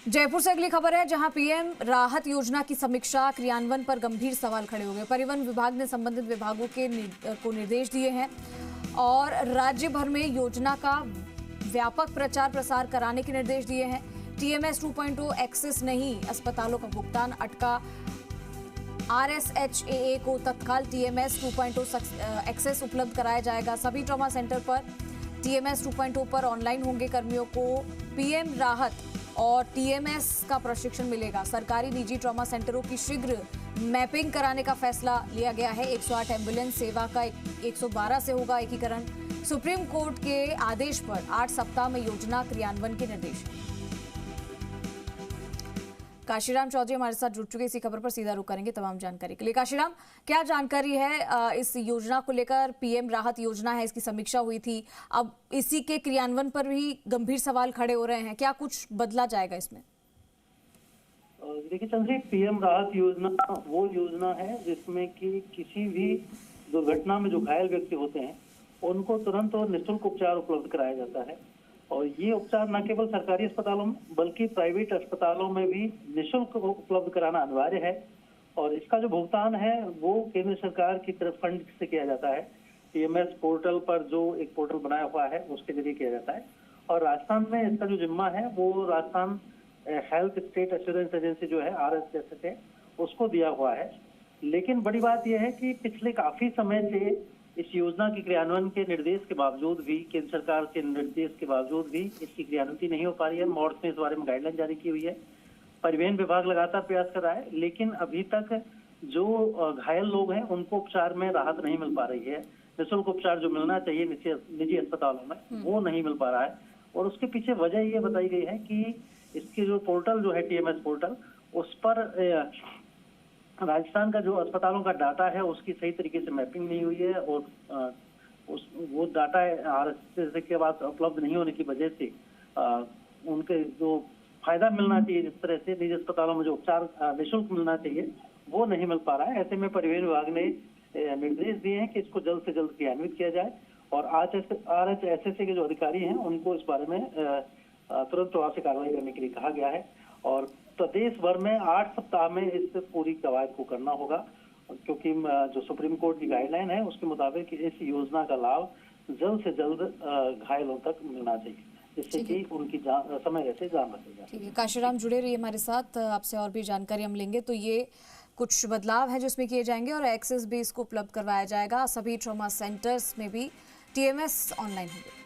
जयपुर से अगली खबर है, जहां पीएम राहत योजना की समीक्षा क्रियान्वयन पर गंभीर सवाल खड़े हो गए। परिवहन विभाग ने संबंधित विभागों को निर्देश दिए हैं और राज्य भर में योजना का व्यापक प्रचार प्रसार कराने के निर्देश दिए हैं। टीएमएस 2.0 एक्सेस नहीं, अस्पतालों का भुगतान अटका। RSHAA को तत्काल टीएमएस 2.0 एक्सेस उपलब्ध कराया जाएगा। सभी ट्रॉमा सेंटर पर टीएमएस 2.0 पर ऑनलाइन होंगे। कर्मियों को पीएम राहत और टीएमएस का प्रशिक्षण मिलेगा। सरकारी निजी ट्रॉमा सेंटरों की शीघ्र मैपिंग कराने का फैसला लिया गया है। 108 एम्बुलेंस सेवा का 112 से होगा एकीकरण। सुप्रीम कोर्ट के आदेश पर 8 सप्ताह में योजना क्रियान्वयन के निर्देश। काशीराम चौधरी हमारे साथ जुड़ चुके, इसी खबर पर सीधा रुख करेंगे तमाम जानकारी के लिए। काशीराम, क्या जानकारी है इस योजना को लेकर? पीएम राहत योजना है, इसकी समीक्षा हुई थी, अब इसी के क्रियान्वयन पर भी गंभीर सवाल खड़े हो रहे हैं। क्या कुछ बदला जाएगा इसमें? देखिए चंद्री, पीएम राहत योजना वो योजना है जिसमें कि किसी भी दुर्घटना में जो घायल व्यक्ति होते हैं उनको तुरंत और निःशुल्क उपचार उपलब्ध कराया जाता है। और ये उपचार न केवल सरकारी अस्पतालों में बल्कि प्राइवेट अस्पतालों में भी निःशुल्क उपलब्ध कराना अनिवार्य है। और इसका जो भुगतान है वो केंद्र सरकार की तरफ फंड से किया जाता है। टीएमएस पोर्टल पर जो एक पोर्टल बनाया हुआ है उसके जरिए किया जाता है। और राजस्थान में इसका जो जिम्मा है वो Rajasthan health state assurance agency जो है RSHA उसको दिया हुआ है। लेकिन बड़ी बात यह है कि पिछले काफी समय से इस योजना के क्रियान्वयन के निर्देश के बावजूद भी, केंद्र सरकार के निर्देश के बावजूद भी इसकी क्रियान्विति नहीं हो पा रही है। मॉड्स ने इस बारे में गाइडलाइन जारी की हुई है। परिवहन विभाग लगातार प्रयास कर रहा है, लेकिन अभी तक जो घायल लोग हैं उनको उपचार में राहत नहीं मिल पा रही है। निःशुल्क उपचार जो मिलना चाहिए निजी अस्पतालों में वो नहीं मिल पा रहा है। और उसके पीछे वजह ये बताई गई है कि इसकी जो पोर्टल जो है टीएमएस पोर्टल, उस पर राजस्थान का जो अस्पतालों का डाटा है उसकी सही तरीके से मैपिंग नहीं हुई है। और वो डाटा RSHA के बाद उपलब्ध नहीं होने की वजह से उनके जो फायदा मिलना चाहिए, जिस तरह से निजी अस्पतालों में जो उपचार निःशुल्क मिलना चाहिए वो नहीं मिल पा रहा है। ऐसे में परिवहन विभाग ने निर्देश दिए हैं कि इसको जल्द से जल्द क्रियान्वित किया जाए। और RSHA के जो अधिकारी हैं उनको इस बारे में तुरंत प्रभाव से कार्रवाई करने के लिए कहा गया है। और प्रदेश भर में 8 सप्ताह में इस पूरी कवायद को करना होगा, क्योंकि जो सुप्रीम कोर्ट की गाइडलाइन है उसके मुताबिक इस योजना का लाभ जल्द से जल्द घायलों तक मिलना चाहिए, जिससे कि उनकी समय रहते जान बचेगा। ठीक है, काशीराम जुड़े रहिए हमारे साथ, आपसे और भी जानकारी हम लेंगे। तो ये कुछ बदलाव है जिसमें किए जाएंगे और एक्सेस भी इसको उपलब्ध करवाया जाएगा। सभी ट्रॉमा सेंटर्स में भी टीएमएस ऑनलाइन होंगे।